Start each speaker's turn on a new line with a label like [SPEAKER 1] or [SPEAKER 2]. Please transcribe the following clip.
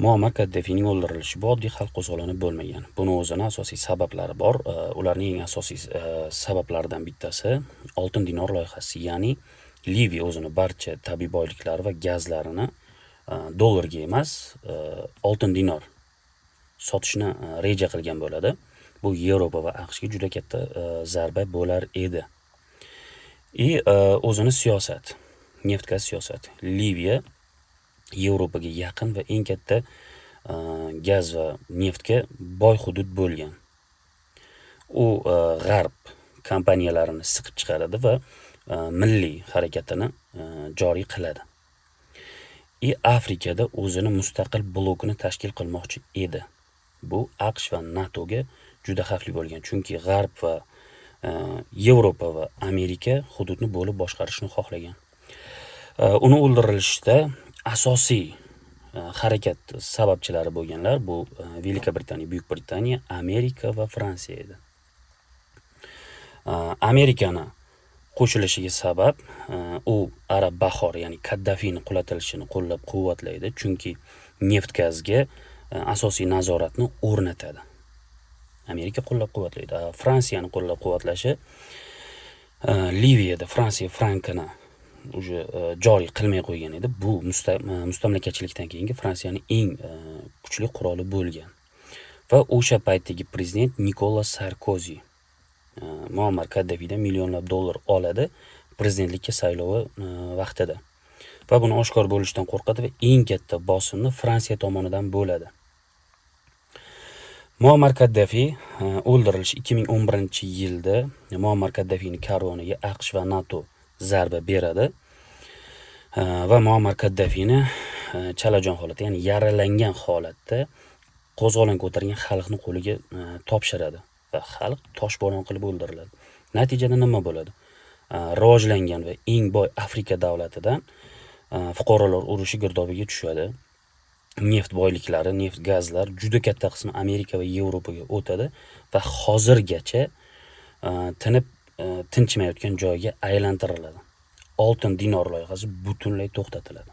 [SPEAKER 1] Muammar Kaddafining o'ldirilishi bu oddiy xalq qo'zg'oloni bo'lmagan. Buni o'zini asosiy sabablari bor. Ularning eng asosiy sabablaridan bittasi oltin dinor loyihasi, ya'ni Liviya o'zini barcha tabiiy boyliklari va gazlarini dollarga emas, oltin dinor sotishni reja qilgan bo'ladi. Bu Yevropa va AQShga juda katta zarba bo'lar edi. O'zini siyosat, neft-gaz siyosati. Liviya Yevropaga yaqin va eng katta gaz va neftga boy hudud bo'lgan. U g'arb kompaniyalarini siqib chiqaradi va milliy harakatini joriy qiladi. Afrikada o'zini mustaqil blokini tashkil qilmoqchi edi. Bu AQSh va NATOga juda xavfli bo'lgan, chunki g'arb va Yevropa va Amerika hududni bo'lib boshqarishni xohlagan. Uni o'ldirilishda asosiy harakat sababchilari bo'lganlar bu Velika Britaniya, Buyuk Britaniya, Amerika va Fransiya edi. Amerikani qo'shilishiga sabab u Arab bahori, ya'ni Kaddafini qulatilishini qo'llab-quvvatlaydi, chunki neft-gazga asosiy nazoratni o'rnatadi. Amerika qo'llab-quvvatlaydi. Fransiyani qo'llab-quvvatlashi Liviyada Fransiya frankini joriy qilmay qo'ygan edi. Bu mustamlakachilikdan keyingi Fransiyaning eng kuchli quroli bo'lgan. Va o'sha paytdagi prezident Nikolas Sarkozy Muammar Kaddafidan millionlab dollar oladi prezidentlikka saylovi vaqtida. Va buni oshkor bo'lishidan qo'rqadi va eng katta bosimni Fransiya tomonidan bo'ladi. Muammar Kaddafi o'ldirilishi 2011-yilda Muammar Kaddafining karvoniga AQSh va NATO zarba beradi va Muammar Kaddafini chalajon holatda, ya'ni yaralangan holatda qo'zg'olon ko'targan xalqning qo'liga topshiradi va xalq toshbo'ron qilib o'ldiriladi. Natijada nima bo'ladi? Rivojlangan va eng boy Afrika davlatidan fuqarolar urushi girdobiga tushadi. Neft boyliklari, neft gazlar juda katta qismi Amerika va Yevropaga o'tadi va hozirgacha tinchmayotgan joyga aylantiriladi. Oltin dinor loyihasi butunlay to'xtatiladi.